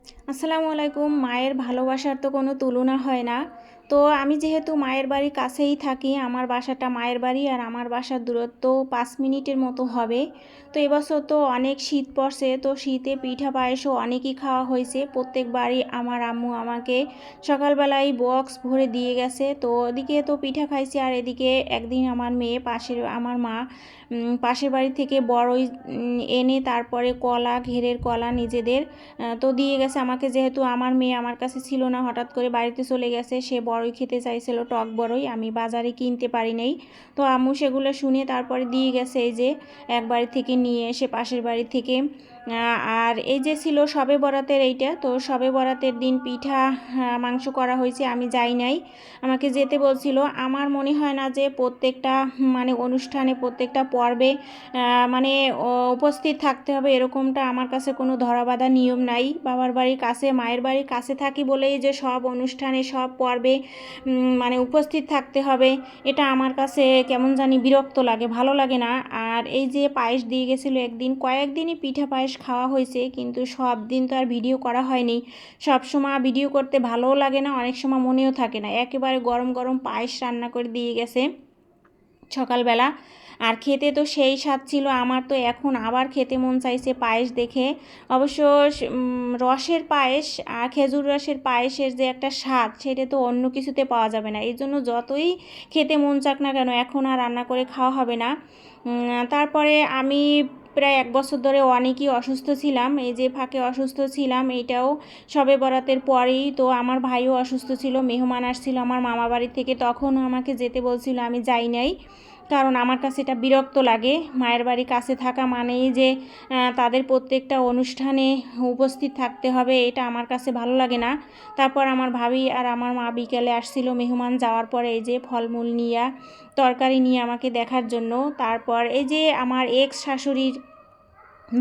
আসসালামু আলাইকুম। মায়ের ভালোবাসার তো কোনো তুলনা হয় না। তো আমি যেহেতু মায়ের বাড়ির কাছেই থাকি, আমার বাসাটা মায়ের বাড়ি আর আমার বাসার দূরত্ব ৫ মিনিটের মতো হবে। তো এবছর তো অনেক শীত পড়ছে, তো শীতে পিঠা পায়েসও অনেকই খাওয়া হয়েছে। প্রত্যেকবারই আমার আম্মু আমাকে সকালবেলায় বক্স ভরে দিয়ে গেছে। তো ওদিকে তো পিঠা খাইছি, আর এদিকে একদিন আমার মেয়ে আমার মা পাশের বাড়ি থেকে বড়ই এনে তারপরে কলা, ঘেরের কলা নিজেদের তো দিয়ে গেছে আমাকে। যেহেতু আমার মেয়ে আমার কাছে ছিল না, হঠাৎ করে বাড়িতে চলে গেছে, সে বড়ই খেতে চাইছিল, টক বড়ই, আমি বাজারে কিনতে পারি নাই। তো আম্মু সেগুলো শুনে তারপরে দিয়ে গেছে, এই যে এক বাড়ি থেকে নিয়ে এসে পাশের বাড়ি থেকে। আর এই যে ছিল শবে বরাতের এইটা, তো শবে বরাতের দিন পিঠা মাংস করা হয়েছে, আমি যাই নাই, আমাকে যেতে বলছিল। আমার মনে হয় না যে প্রত্যেকটা মানে অনুষ্ঠানে প্রত্যেকটা পর্বে মানে উপস্থিত থাকতে হবে, এরকমটা আমার কাছে কোনো ধরাবাঁধা নিয়ম নাই। বাবার বাড়ির কাছে, মায়ের বাড়ির কাছে থাকি বলেই যে সব অনুষ্ঠানে সব পর্বে মানে উপস্থিত থাকতে হবে, এটা আমার কাছে কেমন জানি বিরক্ত লাগে, ভালো লাগে না। আর এই যে পায়েস দিয়ে গেছিলো একদিন, কয়েকদিনই পিঠা পায়েস খাওয়া হয়েছে, কিন্তু সব দিন তো আর ভিডিও করা হয়নি। সব সময় ভিডিও করতে ভালোও লাগে না, অনেক সময় মনেও থাকে না। একেবারে গরম গরম পায়েস রান্না করে দিয়ে গেছে সকালবেলা, আর খেতে তো সেই স্বাদ ছিল। আমার তো এখন আবার খেতে মন চাইছে পায়েস দেখে। অবশ্য রসের পায়েস আর খেজুর রসের পায়েসের যে একটা স্বাদ, সেটা তো অন্য কিছুতে পাওয়া যাবে না। এই জন্য যতই খেতে মন চাক না কেন, এখন আর রান্না করে খাওয়া হবে না। তারপরে আমি প্রায় 1 বছর ধরে অনেকই অসুস্থ ছিলাম। এই যে ফাঁকে অসুস্থ ছিলাম, এইটাও শবে বরাতের পরেই। তো আমার ভাইও অসুস্থ ছিল, মেহমান আসছিল আমার মামা বাড়ি থেকে, তখনও আমাকে যেতে বলছিল, আমি যাই নাই। কারণ আমার কাছে এটা বিরক্ত লাগে, মায়ের বাড়ি কাছে থাকা মানেই যে তাদের প্রত্যেকটা অনুষ্ঠানে উপস্থিত থাকতে হবে, এটা আমার কাছে ভালো লাগে না। তারপর আমার ভাবি আর আমার মা বিকেলে আসছিল মেহমান যাওয়ার পরে, এই যে ফলমূল নিয়ে, তরকারি নিয়ে আমাকে দেখার জন্য। তারপর এই যে আমার এক্স শাশুড়ির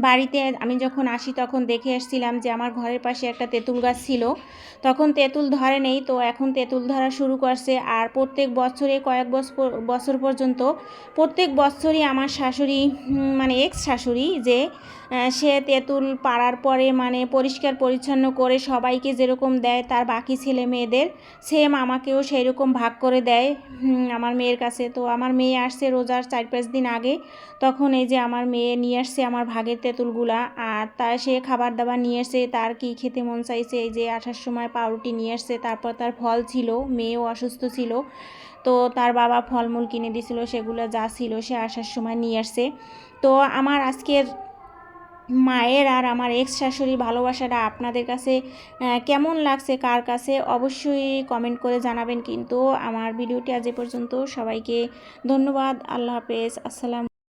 বাড়িতে আমি যখন আসি তখন দেখে এসেছিলাম যে আমার ঘরের পাশে একটা তেঁতুল গাছ ছিল, তখন তেঁতুল ধরে নেই, তো এখন তেঁতুল ধরা শুরু করছে। আর প্রত্যেক বছরে কয়েক বছর পর্যন্ত প্রত্যেক বছরই আমার শাশুড়ি মানে এক্স শাশুড়ি যে সে তেঁতুল পাড়ার পরে মানে পরিষ্কার পরিচ্ছন্ন করে সবাইকে যেরকম দেয় তার বাকি ছেলে মেয়েদের, সেম আমাকেও সেই রকম ভাগ করে দেয় আমার মেয়ের কাছে। তো আমার মেয়ে আসছে রোজার 4-5 দিন আগে, তখন এই যে আমার মেয়ে নিয়ে আসছে আমার ভাগের তেঁতুলগুলা, আর তার সে খাবার দাবার নিয়ে আসছে, তার কি খেতে মন চাইছে, এই যে আসার সময় পাউরুটি নিয়ে আসছে, তারপর তার ফল ছিল, মেয়েও অসুস্থ ছিল, তো তার বাবা ফলমূল কিনে দিয়েছিল, সেগুলো যা ছিল সে আসার সময় নিয়ে আসছে। তো আমার আজকের মায়ের আর আমার এক্স শাশুড়ির ভালোবাসাটা আপনাদের কাছে কেমন লাগছে, কার কাছে, অবশ্যই কমেন্ট করে জানাবেন। কিন্তু আমার ভিডিওটি আজ এ পর্যন্ত, সবাইকে ধন্যবাদ, আল্লাহ হাফেজ, আসসালাম।